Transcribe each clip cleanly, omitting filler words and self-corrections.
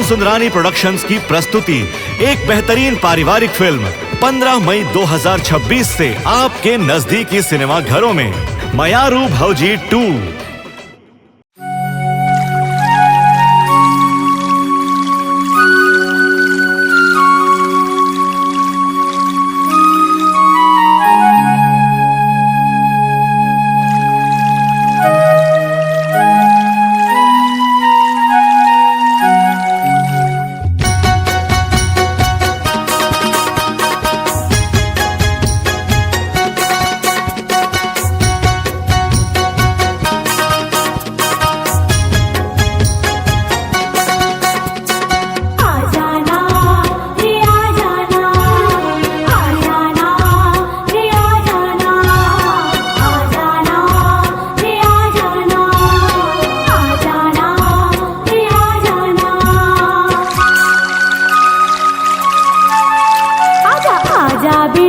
सुमन Sundarani productions की प्रस्तुति एक बेहतरीन पारिवारिक फिल्म 15 मई 2026 से आपके नजदीकी सिनेमा घरों में मयारू भौजी 2।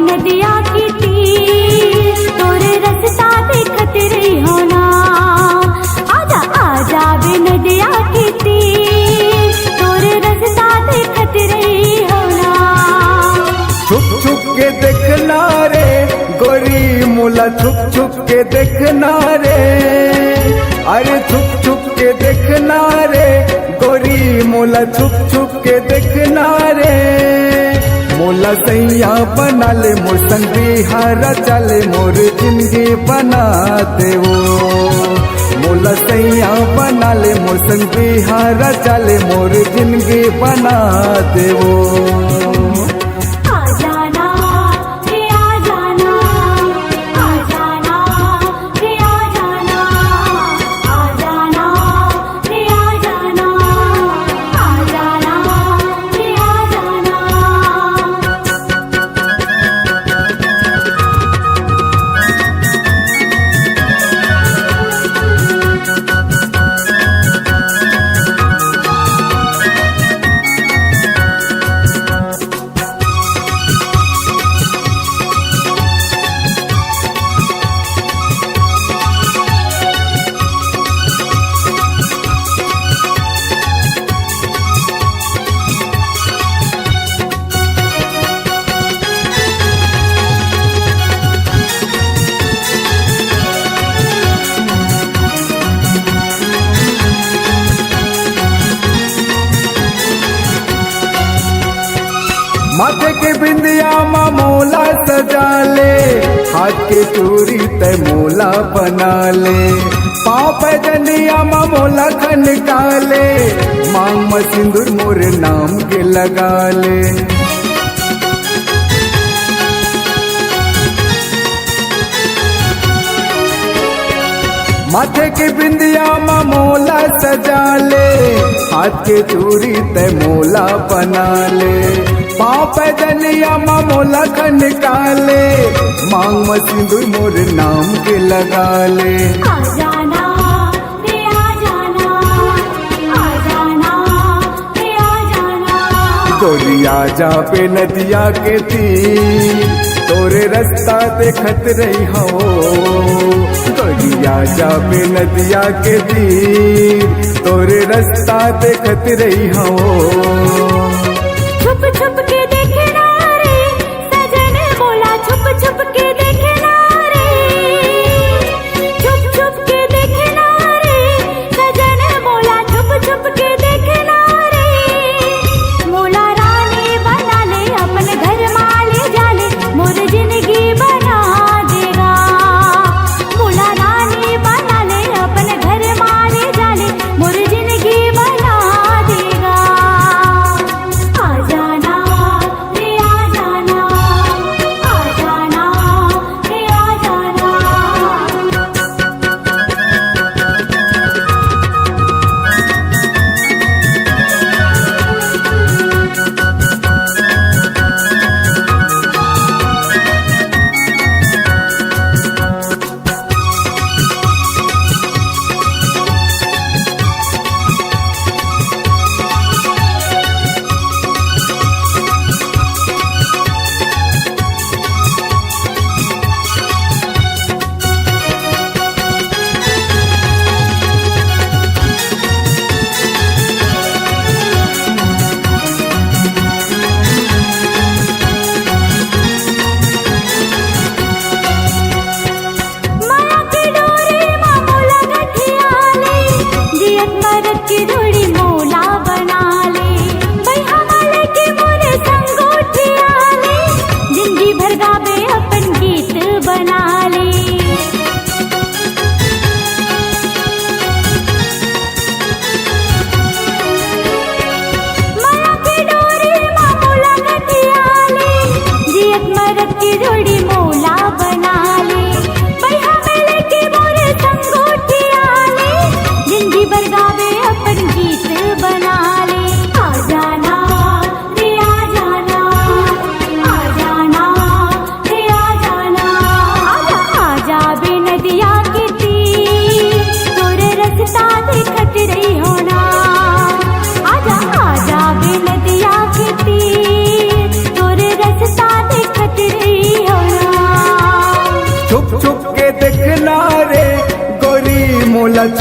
नदिया की तीर तोरे रस्ता देखत रही हो ना। आजा आजा बे नदिया की तीर तोरे रस्ता देखत रही हो ना। छुप छुप के देखना रे गोरी मुला, छुप छुप के देखना रे, अरे छुप छुप के देखना रे गोरी मुला, छुप छुप के देखना रे। मोला सैया बना ले मोर संग बिहारा चले, मोर जिंदगी बना दे वो। मोला सैया बना ले मोर संग बिहारा चले, मोर जिंदगी बना दे वो। माथे के बिंदिया माँ मोला सजा ले, हाथ के चूड़ी तय मोला बना ले, पाँव पे जनिया माँ मोला खनका ले, मांग में सिंदूर मोर नाम के लगा ले। माथे के बिंदिया माँ मोला सजा ले, हाथ के चूड़ी तय मोला बना ले, पाँव पे जनिया माँ मोला खनका ले, मांग में सिंदूर मोर नाम के लगा ले। आ जाना रे आ जाना, आ जाना रे आ जाना। गोरिया जा पे नदिया के तीर तोरे रास्ता देखत रही हो। गोरिया जा पे नदिया के तीर तोरे रास्ता देखत रही हो। छुप छुप के देखना रे सजन बोला, छुप छुप के देखना रे, छुप छुप के देखना रे सजन बोला, छुप छुप के देखना रे। मोला रानी बना ले अपन घर माले जाले, मोर जिंदगी बना देगा। मोला रानी बना ले अपन घर माले जाले, मोर जिंदगी बना देगा। आ जाना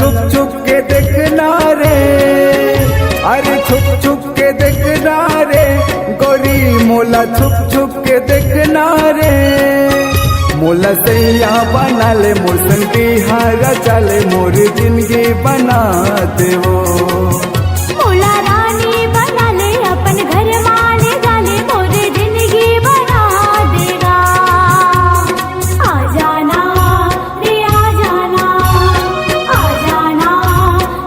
छुप छुप के देखना रे, अरे छुप छुप के देखना रे गोरी मोला छुप छुप के देखना रे। मोला सैया बना ले मोर संग बिहार चले मोर जिंदगी बना देवो। मोला रानी बना ले अपन घर माले डाले मोर जिंदगी बना देगा। आ जाना रे आ जाना, आ जाना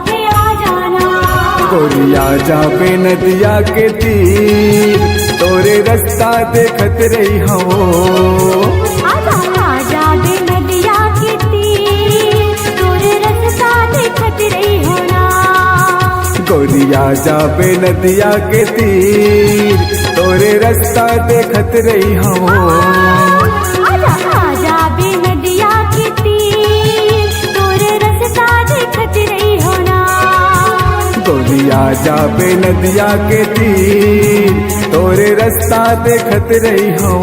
रे आ जाना। गोरिया जाबे नदिया के तीर तोरे रास्ता देखत रही हो। आजा आजा बे नदिया के तीर तोरे रास्ता देखत रही हो ना। गोरिया जाबे नदिया के तीर तोरे रास्ता देखत रही हो। आजा आजा बे नदिया के तीर तोरे रास्ता देखत रही हो ना। गोरिया जाबे नदिया के तीर तोरे रास्ता देखत रही हो।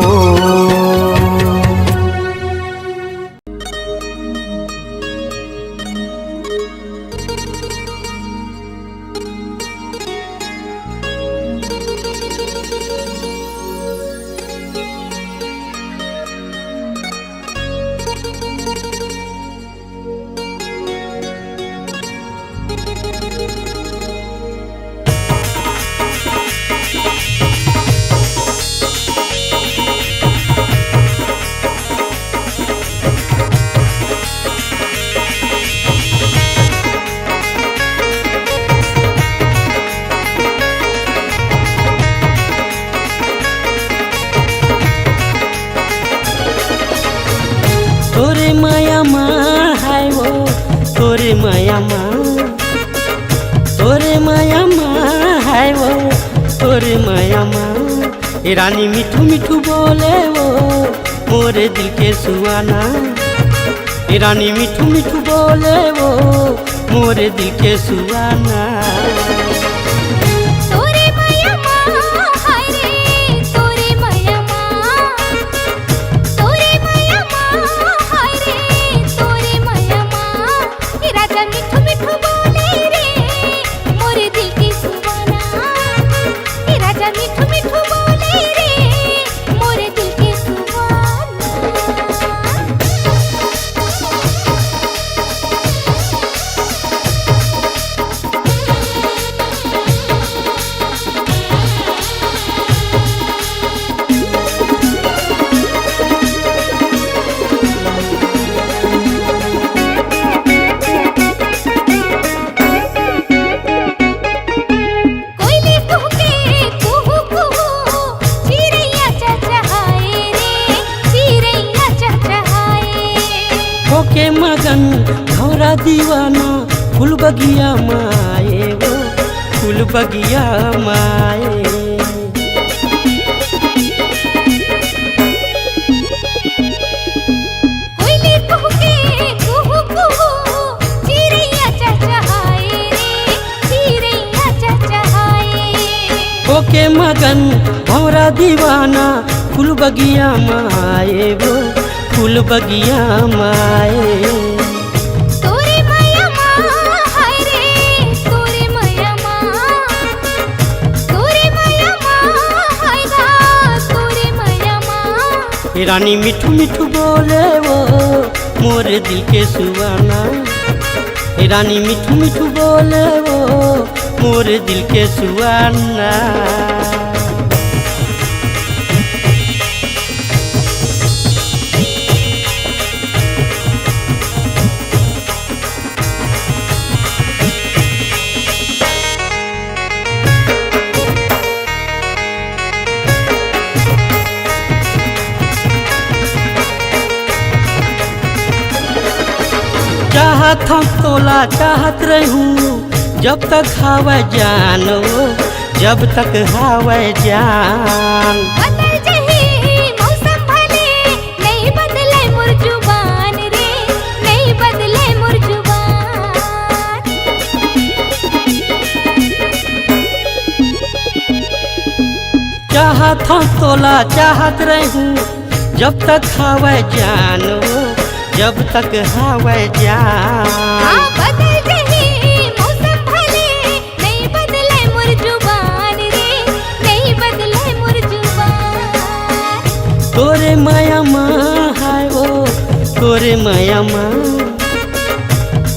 तोरे माया माँ है वो तोरे माया माँ, तोरे माया माँ है वो तोरे माया माँ। ए रानी मिठू मिठू बोले वो मोरे दिल के सुहाना। ए रानी मिठू मिठू बोले वो मोरे दिल के सुहाना। तोरे माया माँ हाय रे तोरे माया माँ, तोरे माया माँ हाय रे तोरे माया माँ। हे राजा मिठू मिठू बोले रे मोरे दिल की सुहाना। हे राजा मिठू मिठू बोले रे मोरे दिल की सुहाना। कोयले कुहके कुहू कुहू चिड़ैया चहचहाए रे चिड़ैया चहचहाए। होके मगन घोरा दीवाना फूल बगिया माए वो फूल बगिया माए। कोयले कुहके कुहू कुहू चिड़ैया चहचहाए रे चिड़ैया चहचहाए। होके मगन भौरा दीवाना फूल बगिया माए वो फूल बगिया माए। तोरे माया माँ हाय रे तोरे माया माँ, तोरे माया माँ हाय गा तोरे माया माँ। ए रानी मिठू मिठू बोले वो मोरे दिल के सुहाना। ए रानी मिठू मिठू बोले वो मोरे दिल के सुहाना। चाहत हम तोला चाहत रहूं जब तक हवा जानो जब तक हवा जान। बदल जही मौसम भले नहीं बदले मोर जुबान रे नहीं बदले मोर जुबान। चाहत हम तोला चाहत रहूं जब तक हवा जानो जब तक हवा जान। बदल तोरे माया माँ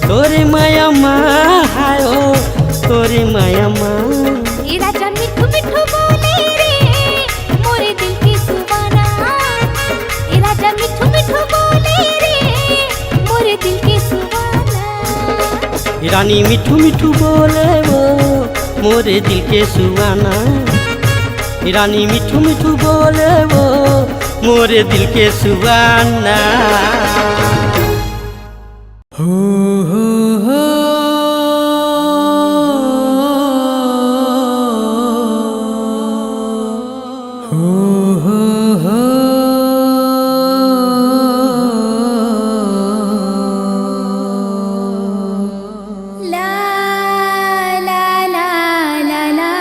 तोरे माया माँ हाय ओ तोरे माया माँ। ये राजा मिठू मिठू बोले रे मोरे दिल के सुबाना। ये राजा मिठू मिठू बोले रे मोरे दिल के सुबाना। रानी मिठू मिठू बोले वो मोरे दिल के सुहाना। रानी मिठू मिठू बोले वो मोरे दिल के सुहाना। हो ला ला ला ला ला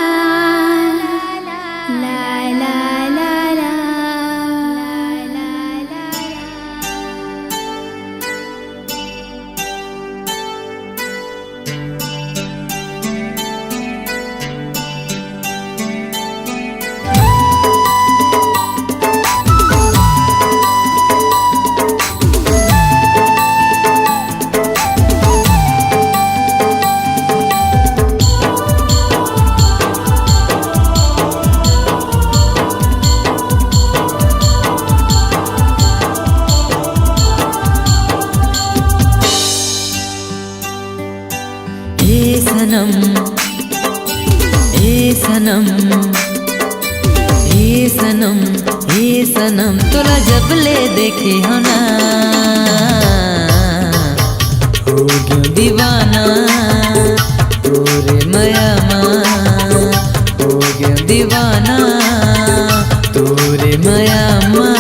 ला ला ला ला ला ला। सनम ए सनम ए सनम ए सनम तोला जब ले देखे हो ना हो गया दीवाना तोरे माया माँ हो गया दीवाना तोरे माया माँ।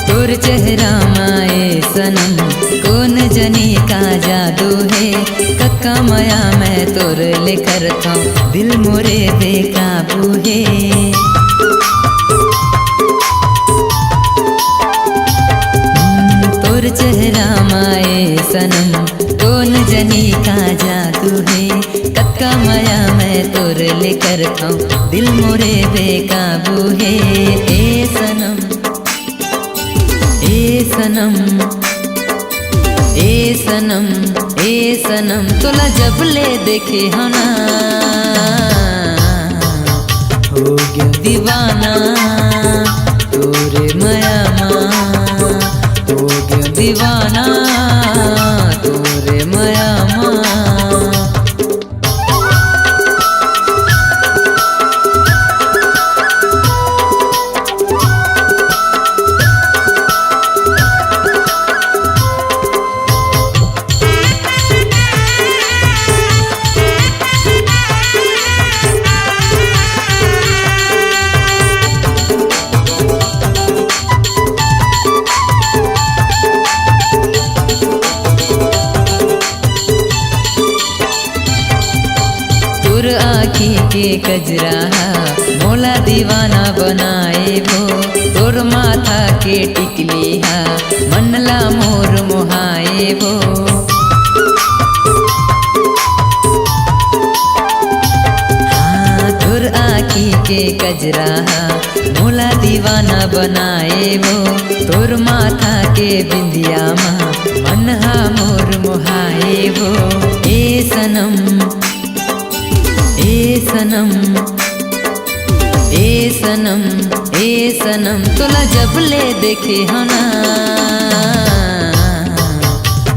तोर चेहरा माए सनम कौन जनी का जादू है कक्का माया मैं तोर लेकर था दिल मोरे बेकाबू है। तोर चेहरा माए सनम कौन जनी का जादू है कक्का माया मैं तोर लेकर था दिल मोरे बेकाबू है। ए सनम ए सनम ए सनम ए सनम तोला जब ले देखे हो ना हो गया दीवाना तोरे माया माँ हो गया दीवाना तोरे माया माँ। आँखी के कजरा मोला दीवाना बनाए वो तोर माथा के टिकली हा मनला मोर मोहाए वो। हाँ तोर आँखी के कजरा मोला दीवाना बनाए वो तोर माथा के बिंदिया माँ मनहा मोर मोहाए वो। ए सनम ए सनम ए सनम ए सनम तोला जब ले देखे हो ना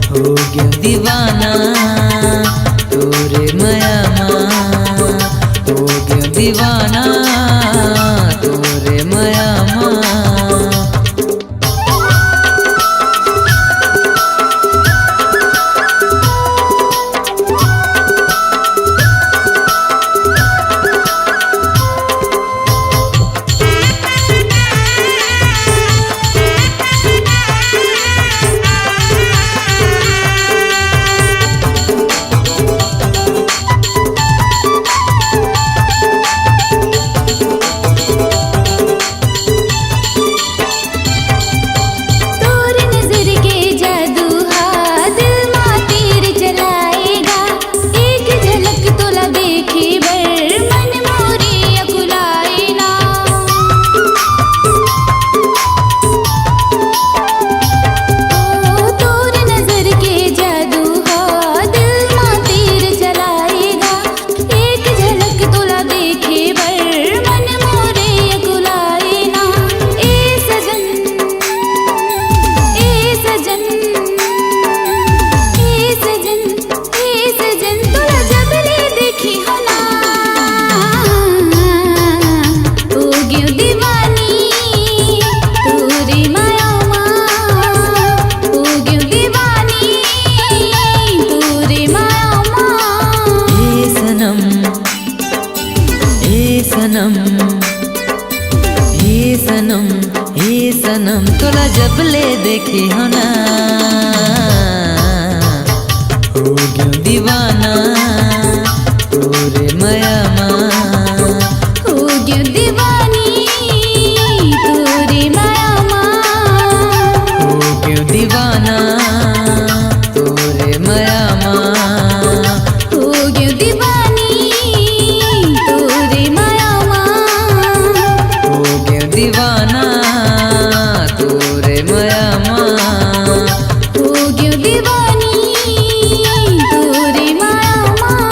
हो गया दीवाना तो तोरे माया माँ हो गयो दीवाना तोरे माया माँ। हे सनम तोला जब ले देखी हो ना हो गयो दीवाना तोरे माया माँ हो गयो दीवानी तोरे माया माँ हो गयो दीवाना तोरे माया माँ हो गयो दीवानी तोरे माया माँ हो गयो दीवाना तोरे माया माँ हो गयो दीवानी तोरे माया माँ।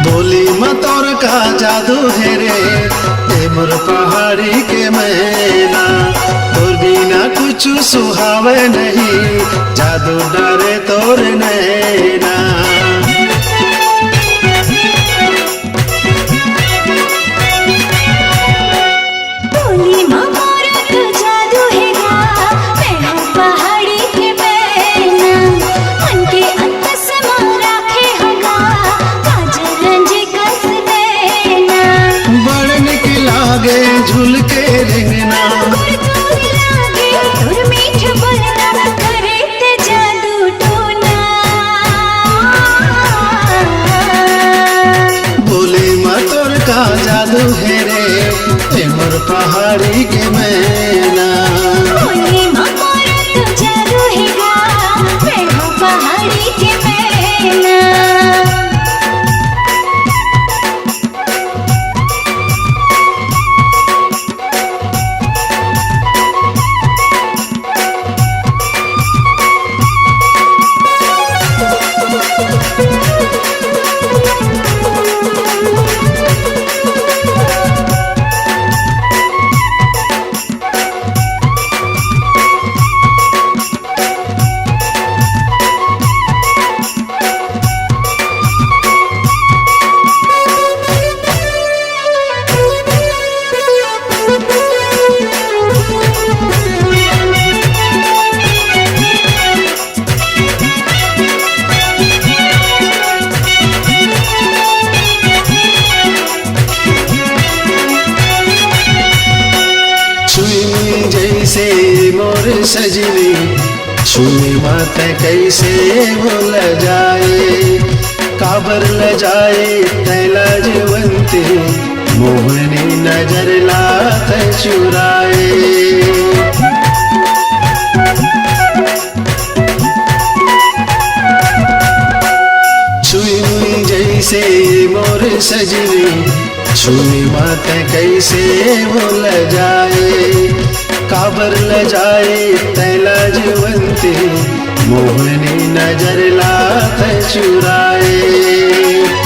बोली मतौर का जादू है रे ये मोर पहाड़ी के मैना तोर बिना कुछ सुहावे नहीं जादू डरे तोर नैना। बोली मोर का जादू है गा मैं हूँ पहाड़ी के मैना मन के अंत समा राखे हगा काजल रंजी कस देना बड़ निक लागे झूल के रिंगना गुड़ तोर लागे तोर मीठ बोलना करे ते जादू टोना। बोली मतौर का जादू है रे ये मोर पहाड़ी के मैना। बोली मोर का जादू है गा मैं हूँ पहाड़ी के मैना। छुई जैसे मोर सजनी छुई मत कैसे भूल जाए, काबर ल जाए तैला जीवंती, मोहनी नजर लात चुराए। छुई मुई जैसे मोर सजनी, छुई मत कैसे भूल जाए, काबर ल जाए तैला जीवंती, मोहनी नजर लात चुराए।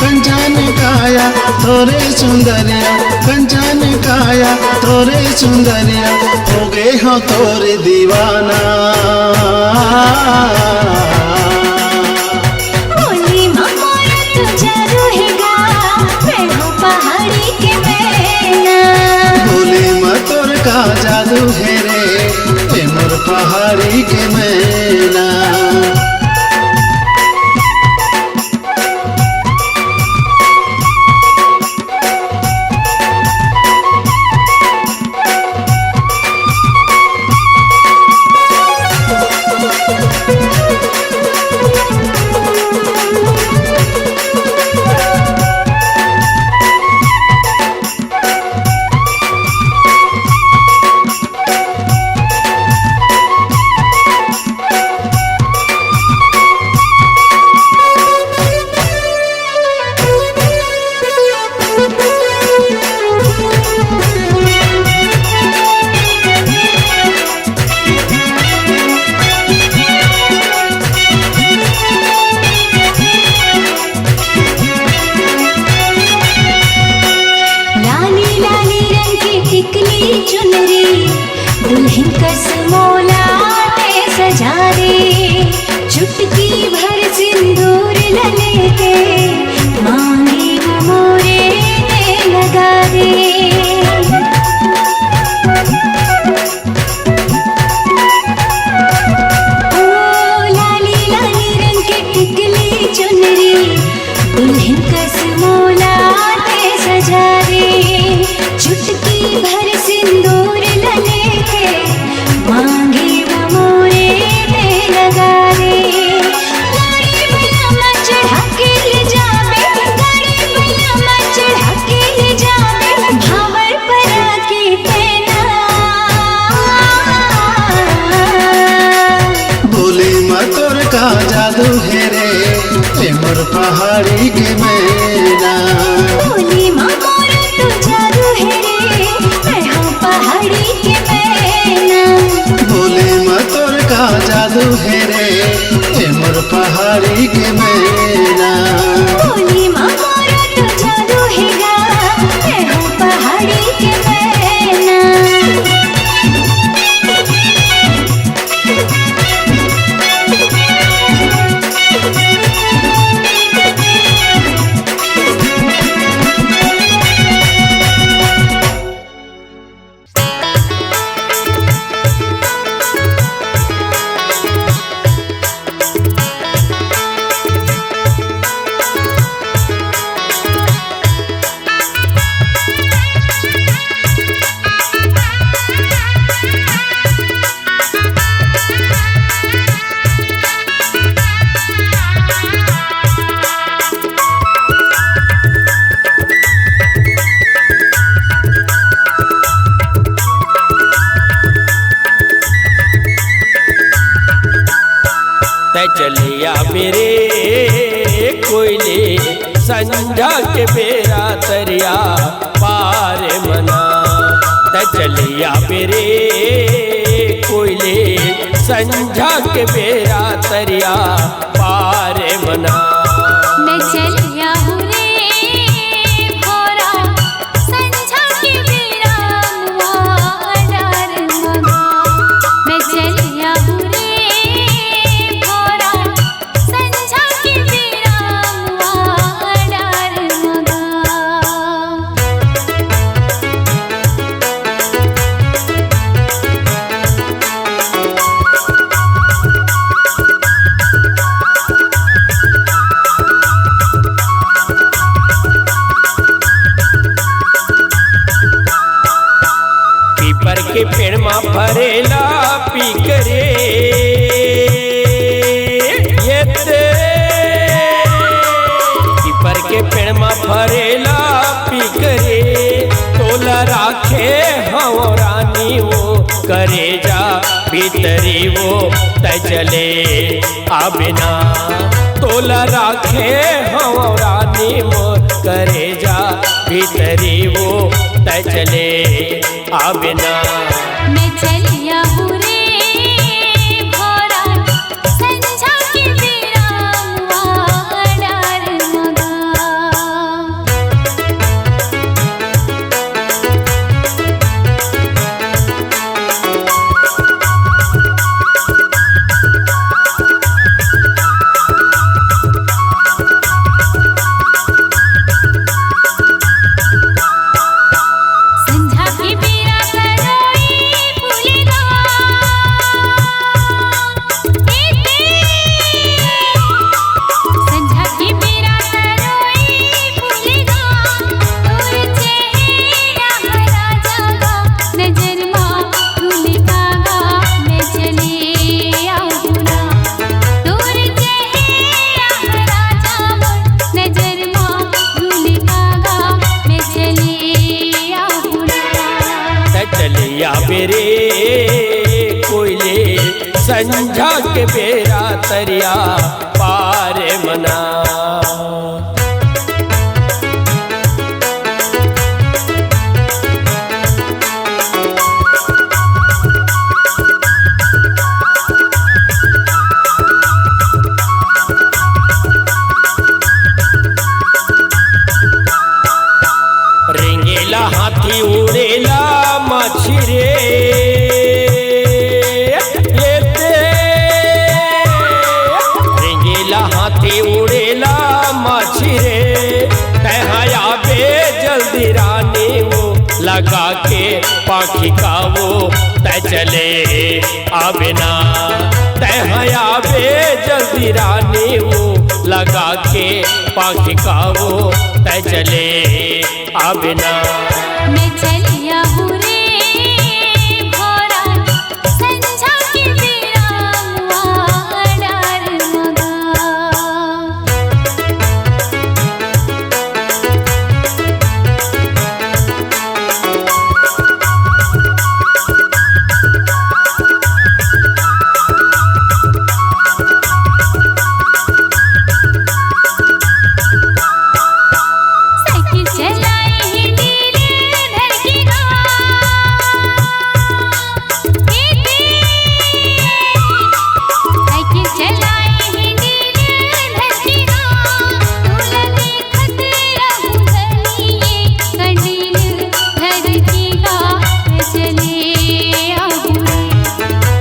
कंचन काया तोरे सुंदरिया, कंचन काया तोरे सुंदरिया, हो गए हो तोरे दीवाना। बोली मोरा तू जादू है गा, मैं हूँ पहाड़ी के मैना। बोले मतोर का जादू है रे, ए मोर पहाड़ी के मैना। दुल्हन कस मोला ते सजा रे, चुटकी भर सिंदूर लेके मांगे मोरे ने लगा रे। ओ लाली लाली रंग के टिकली चुनरी, दुल्हन कस मोला ते सजा रे, चुटकी भर सिंदूर लेके मांगे मोरे ने लगा रे। गाड़ी बलमा चढ़ा के ले जावे, गाड़ी बलमा चढ़ा के ले जावे, भावर परा के तेना। बोले मतोर का जादू है रे, ए मोर पहाड़ी के मैना। बोली मोरा तू जादू है रे, मैं हूँ पहाड़ी के मैना। बोले मतोर का जादू है रे, ए मोर पहाड़ी के मैना। बोली मोरा तू जादू है गा, मैं हूँ पहाड़ी के मैना। चलिया मेरे कोयले संझा के बेरा तरिया पार मना। चलिया मेरे कोयले संझा के बेरा तरिया पार मना। मैं चलिया हूँ रे भोरा, संझा के बेरा मुआ डार मगा। मैं चलिया हूँ रे भोरा, संझा के बेरा मुआ डार मगा। तोला राखे हव रानी वो करे जा भीतरी वो तजले आबिना तोला राखे हव रानी वो करे जा भीतरी वो तजले आबिना मैं चलिया हूँ रे भोरा संझा के बेरा डार मगा संझा के बेरा सरोई फूलेगा संझा के बेरा सरोई फूलेगा तोर चेहरा हरा जागा नजर माँ भूलेगा मैं चले आऊँगा तोर चेहरा हरा जागा नजर माँ भूलेगा मैं चले आऊँगा चलिया बेरे कोयले संझा के बेरा तरिया पार मना रेंगेला हाथी उड़ेला माछी रे रेंगेला हाथी उड़ेला माछी रे तहया बे जल्दी रानी वो लगा के पाखी का वो तय चले आबिना तहया बे जल्दी रानी वो लगा के पाखी का वो तय चले आबिना मैं चलिया हूँ रे भोरा संझा के बेरा डार मगा साइकिल चलाई हिंडीले धड़केगा साइकिल चलाई हिंडीले धड़केगा तोला देखत रहूं धनिए कंडील धड़केगा मैं चले आऊँ रे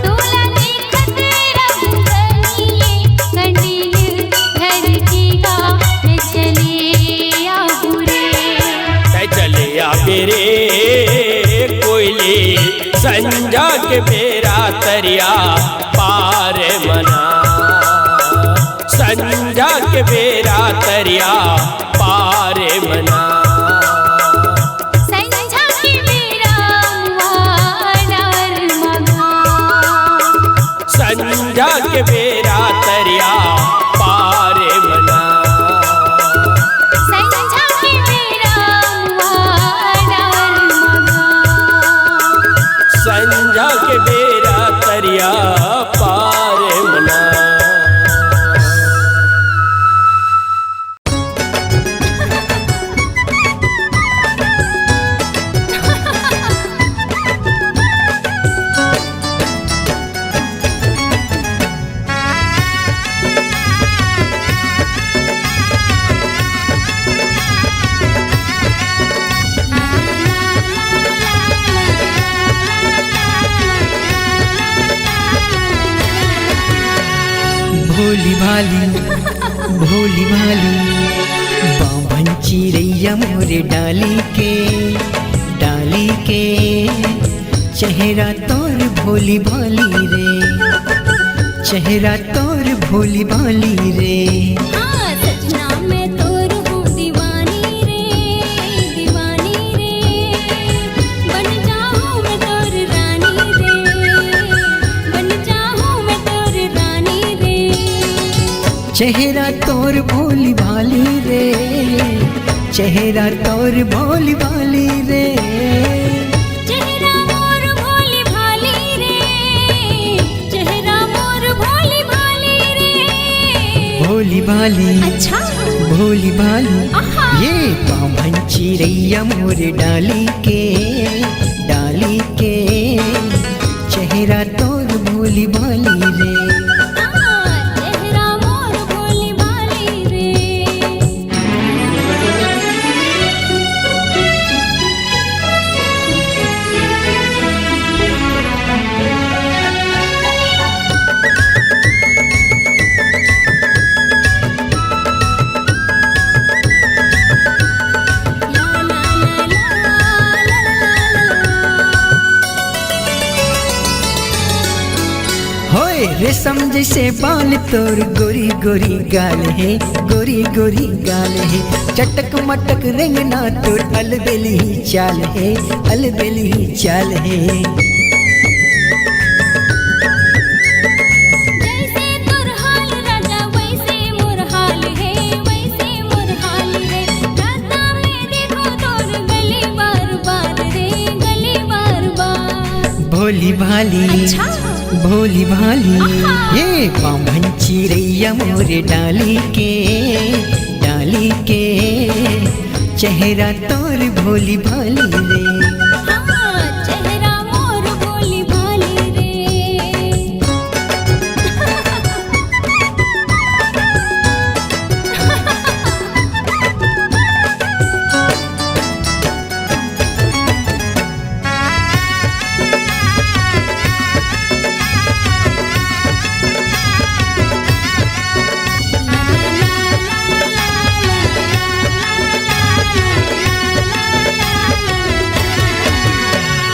तोला देखत रहूं धनिए कंडील धड़केगा मैं चले आऊँ रे तय चलिया बेरे कोयले संझा के बेरा तरिया पार मना संझा के बेरा तरिया पार मना संझा के बेरा डार मगा संझा के बेरा तरिया पार मना संझा के बेरा डार मगा संझा के बेरा तरिया पार मना भोली भाली बाभन चिड़ैया मोरे डाली के चेहरा तोर भोली भाली रे चेहरा तोर भोली भाली रे हाँ सजना मैं तोर हूँ दीवानी रे बन जाऊँ मैं तोर रानी रे बन जाऊँ मैं तोर रानी रे चेहरा तोर भोली भाली रे चेहरा तोर भोली भाली रे भाली अच्छा भोली भाली आहा। ये बामन चिड़ैया मोर डाली के चेहरा तोर भोली भाली रे। चेहरा मोर भोली भाली रे। होए रेशम जैसे बाल तोर गोरी गोरी गाल है, गोरी गोरी गाल है। चटक मटक रेंगना तोर अलबेली चाल है, अलबेली चाल है। जैसे तोर हाल राजा वैसे मोर हाल है, वैसे मोर हाल है। रास्ता में देखो तोर गली बार बार रे, गली बार बार। भोली भाली अच्छा भोली भाली आहा। ये बामन चिड़ैया मोर डाली के चेहरा तोर भोली भाली रे। हाँ, चेहरा मोर भोली भाली रे।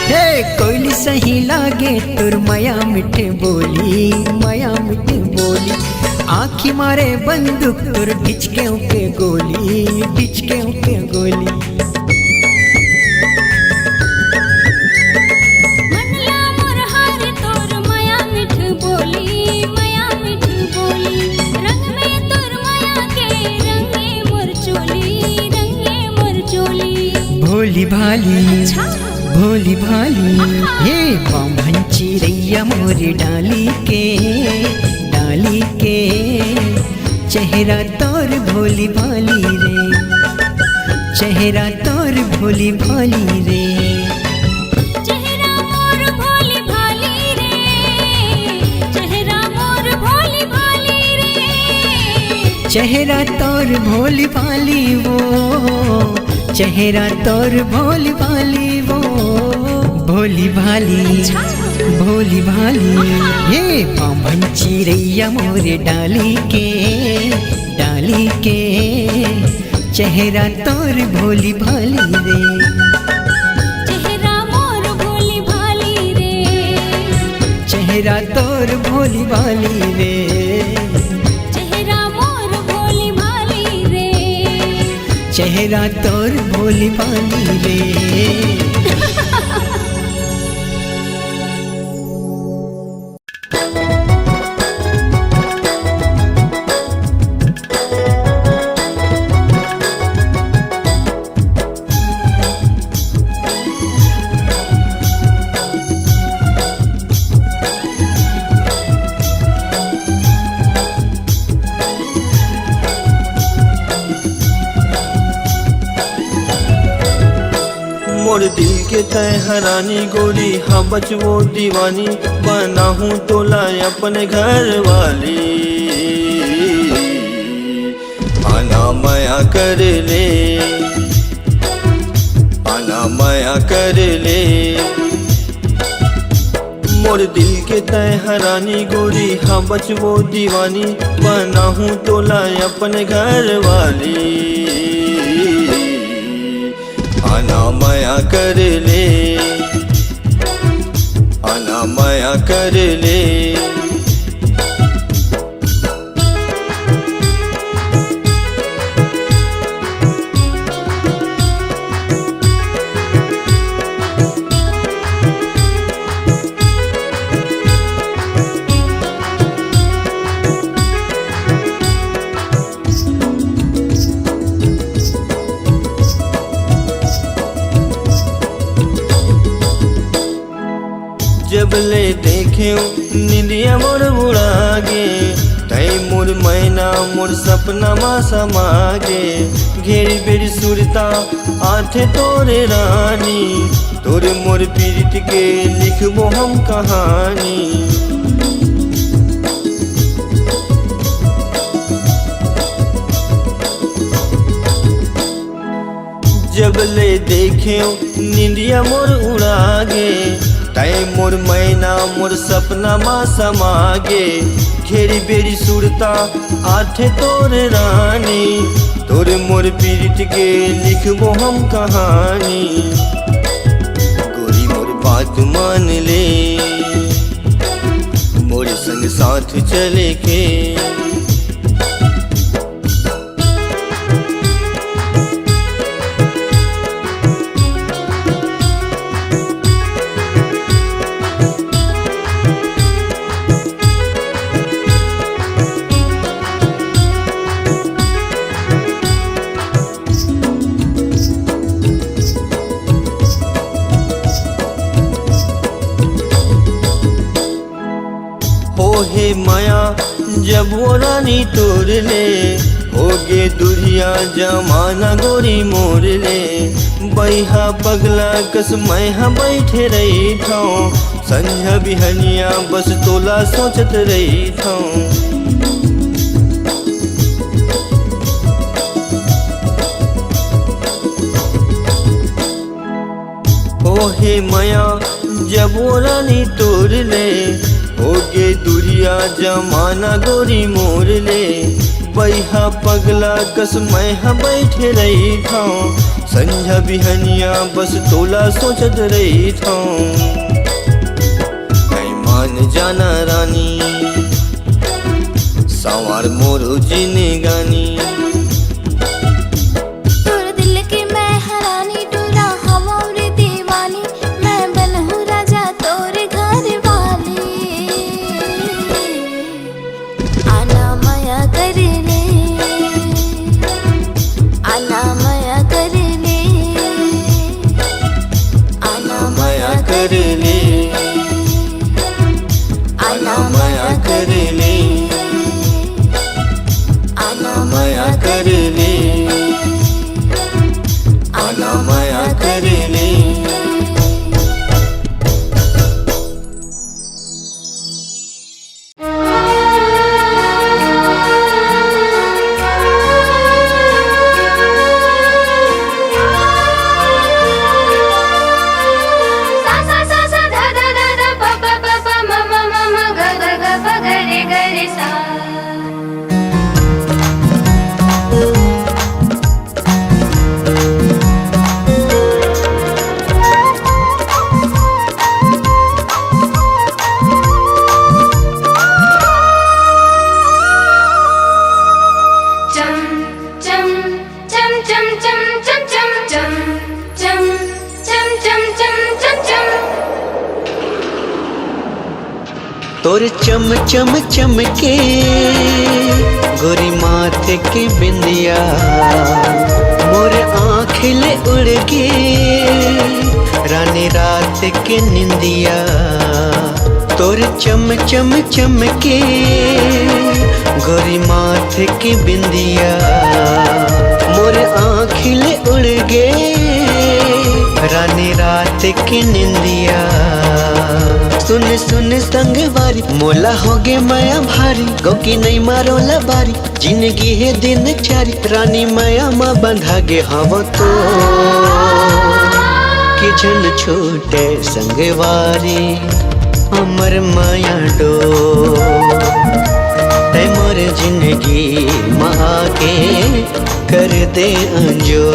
हे कोयली सही लागे तोर माया मिठे बोली, माया मिठे बोली। आँखी मारे बंदूक तोर डिचके के गोली, डिचके के गोली। मनला मोर हार तोर माया मिठ बोली, माया मिठ बोली। रंग में तोर माया के रंगे मोर चोली, रंगे मोर चोली। भोली भाली अच्छा भोली भाली ये बामन चिड़ैया मोर डाली के चेहरा तोर भोली भाली रे। चेहरा तोर भोली भाली रे। चेहरा मोर भोली भाली रे। चेहरा मोर भोली भाली रे। चेहरा तोर भोली भाली वो, चेहरा तोर भोली भाली वो। भोली भाली भोली भाली ये बामन चिड़ैया मोर डाली के चेहरा तोर भोली भाली रे। चेहरा मोर भोली भाली रे। चेहरा तोर भोली भाली रे। चेहरा मोर भोली भाली रे। चेहरा तोर भोली भाली रे। मोर दिल के तय हरानी गोरी, हाँ बचवो दीवानी। बना हूँ तोला अपने घर वाली। आना माया कर ले, आना माया कर ले। मोर दिल के तय हरानी गोरी, हाँ बचवो दीवानी। बना हूँ तोला अपने घर वाली। आना माया कर ले, आना माया कर ले। जब ले देखे निंदिया मोर बुढ़ा गे, तय तय मोर मैना मोर सपना मा समागे घेरी बेरी सुरता आठे तोरे रानी तोरे मोर पीरित के लिखबो हम कहानी जब ले देखे निंदिया मोर उड़ागे तय मोर मैना मोर सपना मा समागे घेरी बेरी सुरता आठे तोरे रानी तोरे मोर पीरित के लिखबो हम कहानी गोरी मोर बात मान ले मोर संग साथ चले के हे माया जब वो रानी तोड़ ले होगे दुरिया जमाना गोरी मोर ले बैहा पगला कस मैं बैठे रही था संझा बिहनिया बस तोला सोचत रही था ओ हे माया जब वो रानी तोड़ ले होगे दुरिया जमाना गोरी मोर ले बैहा पगला कस मैं बैठे रही था संझा बिहनिया बस तोला सोचत रही था मैं मान जाना रानी सवार मोर जीने गानी तोर चम चम चमके गोरी माथे के बिंदिया मोर आँखिले उड़ गे रानी रात के निंदिया तोर चम चम चमके गोरी माथे के बिंदिया मोर आँखिले उड़ गे रानी रात की निंदिया सुन सुन संगवारी मोला होगे माया भारी गौकी नहीं मारो लबारी जिंदगी है दिन चारी रानी माया माँ बंधा गे हवा तो कि झन छूटे संगवारी अमर माया डो ते मोर जिंदगी माँ आके कर दे अंजो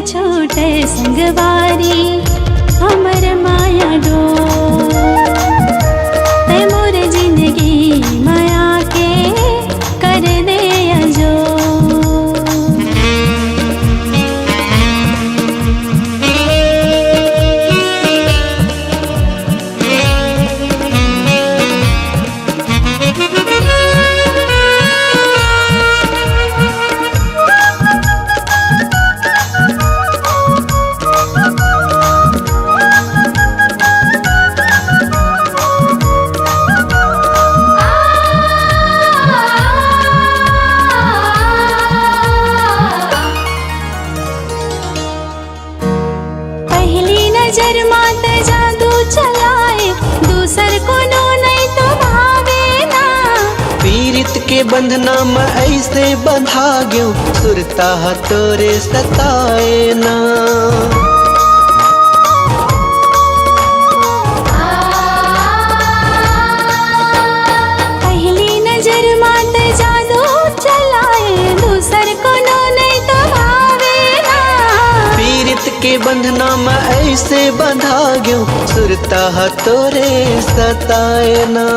छोटे संगवारी हमर माया के बंधना में ऐसे बंधा गयो सुरता तोरे सताए ना। पहली नजर मात जादू चलाए दूसर को नहीं तो भावे ना। पीरित के बंधना में ऐसे बंधा गयो सुरता तोरे सताए ना।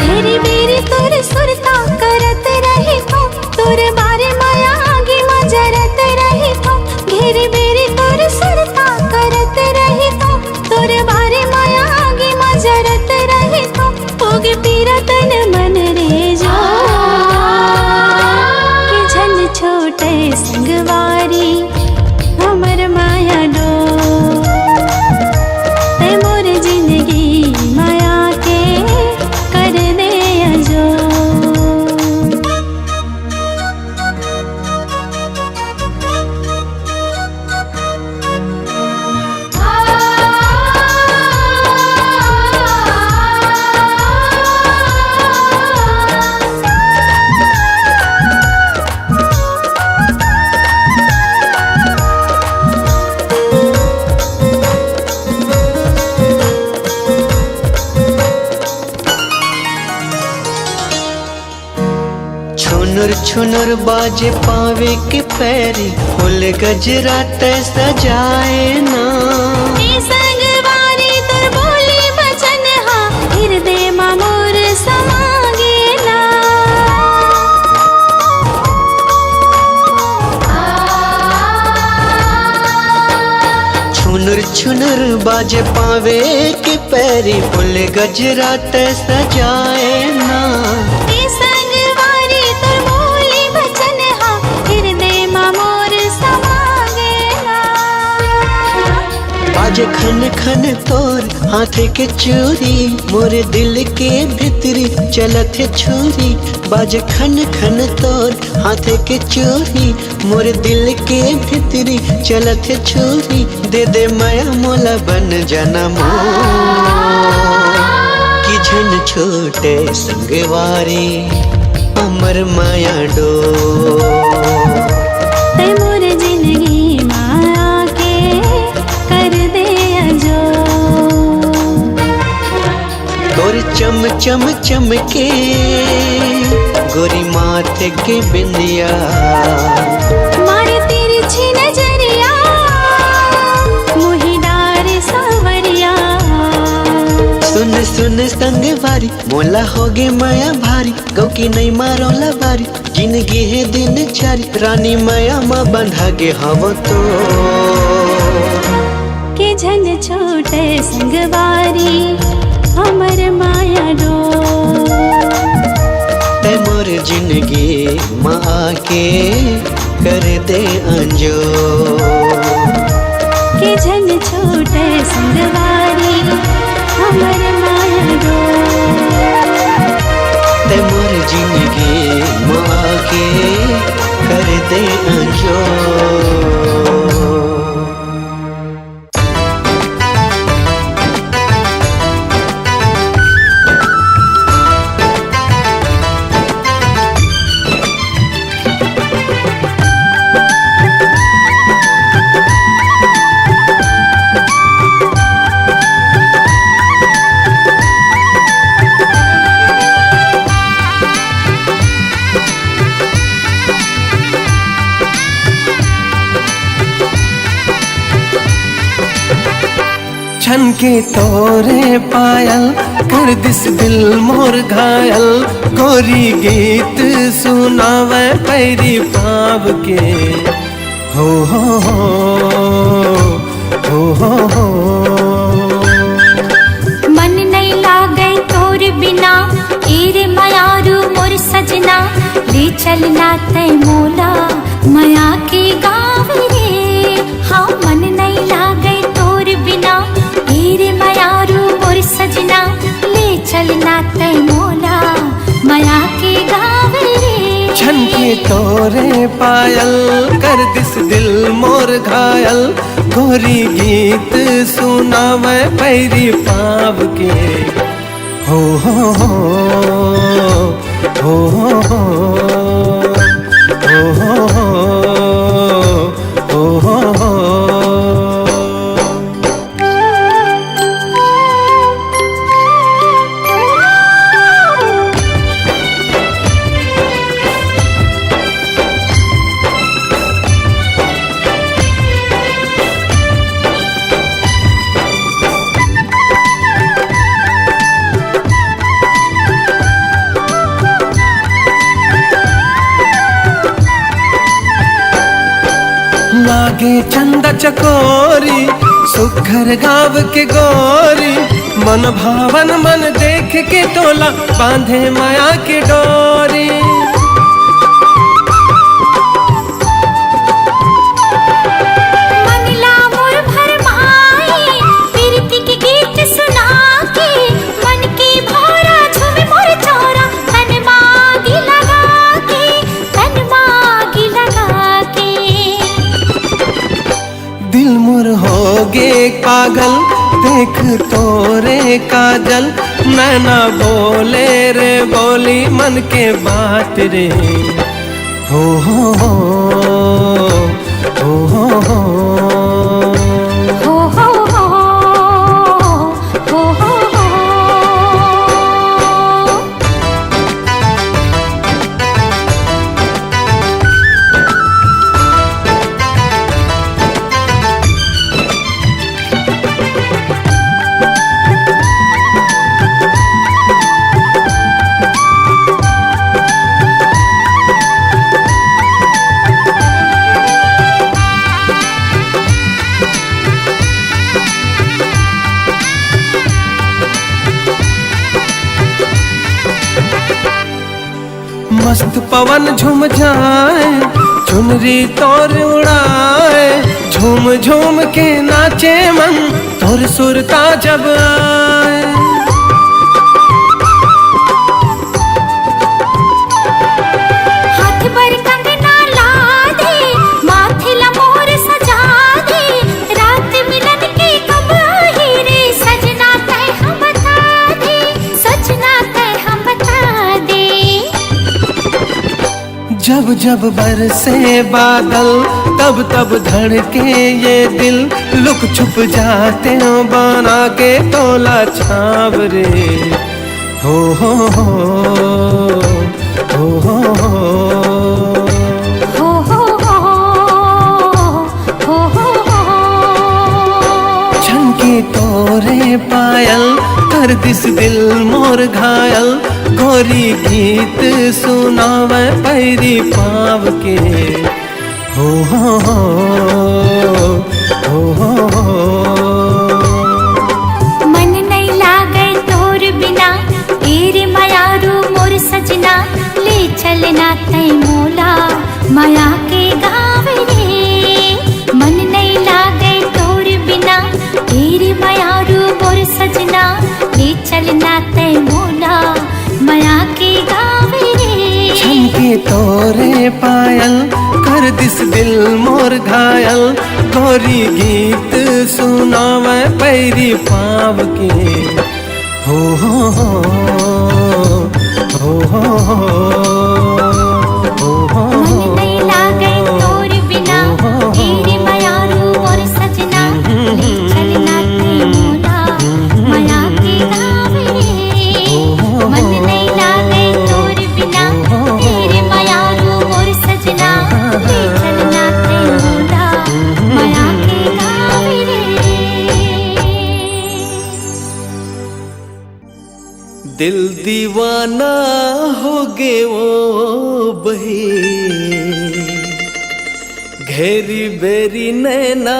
मेरी मेरी तोर सुरता करत रही थो तोर बारे माया आगे मजरत रही थो। घेरी बेरी तोर सुरता करत रही थो तोर बारे माया आगे मजरत रही थो। होगे पीरा तन मन रे जो कि झन छोटे संगवारी हमर माया डो। ते मोर जिंदगी माया के कर दे अजो। छुनुर छुनुर बाजे पावे के पैरी फूल गजरा ते सजाए ना। ए संगवारी तोर बोली बचन हा हृदय मा मोर समागे ना। छुनुर छुनुर बाजे पावे के पैरी फूल गजरा ते सजाए ना। ए संगवारी तोर बोली बचन हा हृदय मा मोर समागे ना। बाजे खन खन तोर हाथ के चूरी मोरे दिल के भीतरी चलत है छुरी। बाजे खन खन तोर हाथ के चूरी मोरे दिल के भीतरी चलत है छुरी। दे दे माया मोला बन जाना मोर कि झन छोटे संगवारी अमर माया डो। ते मोर जिंदगी माया के कर दे अजो। तोर चम चम चमके गोरी माथे के बिंदिया। मारे तिरछी नजरिया मोही डार सावरिया। सुन सुन संगवारी मोला होगे माया भारी गौ की नहीं मारोला बारी। जिंदगी है दिन चारी रानी माया माँ बंधा गे हवो तो। के झन छोटे संगवारी हमर माया डो। ते मोर जिंदगी माँ के कर दे अंजो। के झन छोटे संगवारी हमर माया डो। ते मोर जिंदगी माँ के कर दे अंजो। छन के तोरे पायल कर दिस दिल मोर घायल। गोरी गीत सुनावे पैरी पाव के हो हो हो हो हो। मन नहीं लागे तोर बिना एरे मायारू मोर सजना। ले चलना तै मोला माया के गाँव रे। हाँ मन नहीं लागे तोर बिना एरे मायारू मोर सजना। ले चलना तै मोला माया के गाँव रे। छन के तोरे पायल कर दिस दिल मोर घायल। गोरी गीत सुनावे पैरी पाव के हो हो हो हो हो हो हो हो हो हो हो। लागे चंदा चकोरी सुघर गाँव के गोरी, मन भावन मन देख के तोला बांधे माया की डोरी। मनला मोर भरमाई प्रीति के गीत सुना के, मन की भौरा झूमे मोर चौरा, तन मागी लगा के, तन मागी लगा के। दिल मुर होगे पागल देख तोरे काजल, नैना बोले रे बोली मन के बात रे। हो हो हो हो हो हो हो हो हो हो हो हो। मस्त पवन झूम जाए चुनरी तोर उड़ाए, झूम झूम के नाचे मन तोर सुरता जब आए। हाथ पर कंगना ला दे, माथे ला मोर सजा दे, रात मिलन की कब आई रे, सजना तय हम बता दे, सजना तय हम बता दे। जब जब बरसे बादल तब तब धड़के ये दिल, लुक छुप जाते हो बना के तोला छाव रे। हो हो हो हो हो हो हो हो हो हो हो। झनके तोरे पायल कर दिस दिल मोर घायल, गोरी गीत सुनावे पैरी पाव के। हो हो हो हो हो हो। मन नहीं लागे तोर बिना, तेरे मायारू मोर सजना, ले चलना तय मोला माया के गाँव रे। मन नहीं लागे तोर बिना, तेरे मायारू मोर सजना, ले चलना तय मोला माया के गाँव रे। झनके तोरे पायल कर दिस दिल मोर घायल, गोरी गीत सुनावे पैरी पाव के। हो हो हो हो हो हो हो। मन नहीं लागे तोर बिना, तेरे मायारू मोर सजना, ले चलना तय मोला माया के गाँव रे। मन नहीं लागे तोर बिना, तेरे मायारू मोर सजना, ले चलना तय मोला माया के गाँव रे। दिल दीवाना हो गे वो बही, घेरी बेरी नैना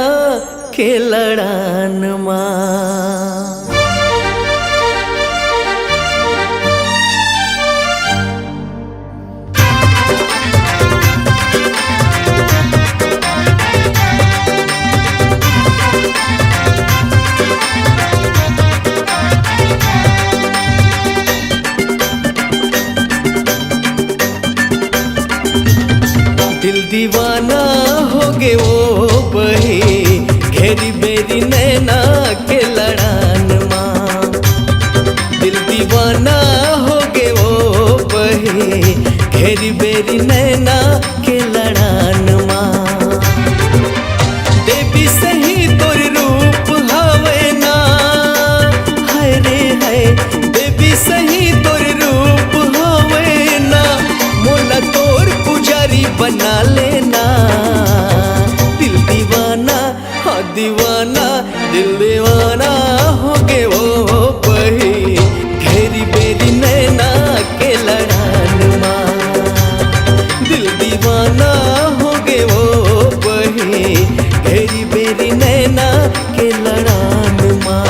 के लड़ान माँ। दिल दीवाना हो गे वो बही, घेरी बेरी नैना के लड़ान माँ। दिल दीवाना हो गे वो बही, घेरी बेरी नैना के लड़ान माँ देवी सही तोर रूप हवे ना हाय रे हाय देवी सही तोर रूप हवे ना मोला तोर पुजारी बना लेना दिल दीवाना हाँ दीवाना दिल दीवाना हो गे वो बही घेरी बेरी नैना के लड़ान माँ दिल दीवाना हो गे वो बही घेरी बेरी नैना के लड़ान माँ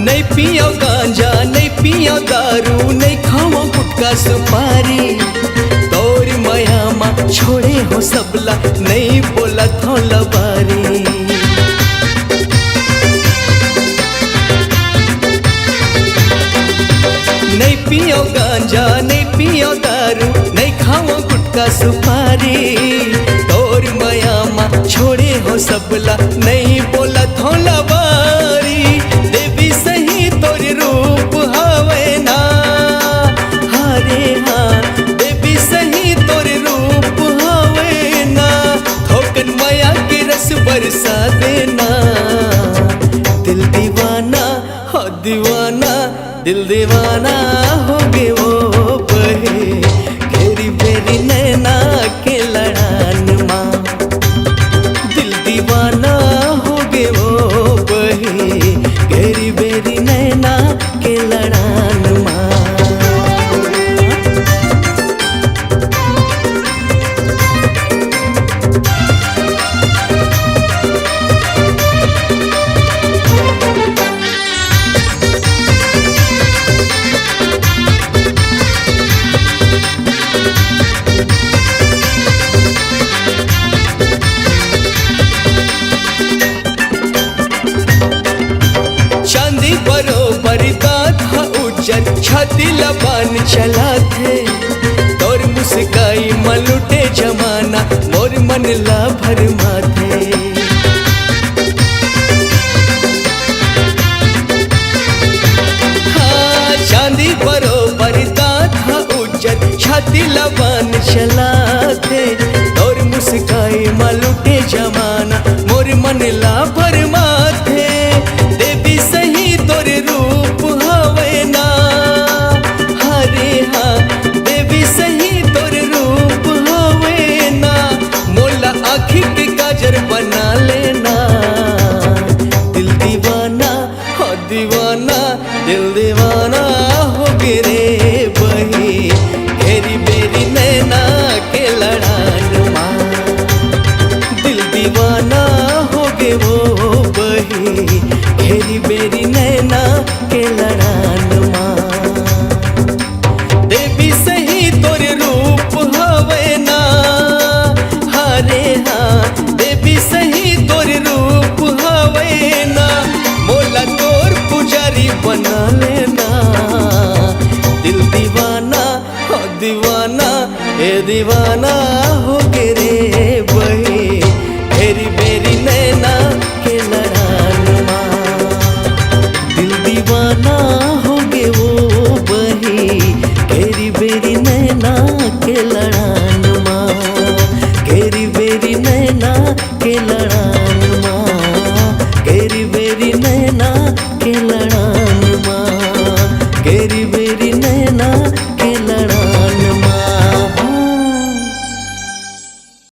नहीं पियो गांजा नहीं पियो दारू नहीं खाओ गुटखा सुपारी तोर माया माँ छोड़े हो सबला नहीं बोला थो लबारी नहीं पियो गांजा नहीं पियो दारू नहीं खाओ गुटखा सुपारी तोर माया माँ छोड़े हो सबला नहीं बोला थो लबारी देवी सही तोर रूप हवे ना हरे हाँ देवी सही तोर रूप हवे ना थोकन माया के रस बरसा देना दिल दीवाना हो दीवाना दिल दीवाना हो गे वो बहे घेरी बेरी नैना के लड़ान माँ दिल दीवाना हो गे वो बहे घेरी बेरी नैना के लड़ान माँ चांदी बरोबर दांत हा उज्जर छाती लबान चला थे तोर मुस्काई मलुटे जमाना मोर मन ला भरमा थे हाँ चांदी बरोबर दांत हा उज्जर छाती लबान चला थे तोर मुस्काई मलुटे जमाना मोर मन ला भरमा थे देवी सही तोर रूप हवे ना हरे हाँ देवी सही तोर रूप हवे ना मोला आँखी के काजर बना लेना दिल दीवाना हो दीवाना दिल दीवाना हो गे रे बही घेरी बेरी नैना के लड़ान माँ दिल दीवाना हो गे वो बही घेरी बेरी नैना के लड़ान माँ देवी सही तोर रूप हवे ना हरे हाँ देवी सही तोर रूप हवे ना मोला तोर पुजारी बना लेना दिल दीवाना हो दीवाना ए दीवाना हो गे रे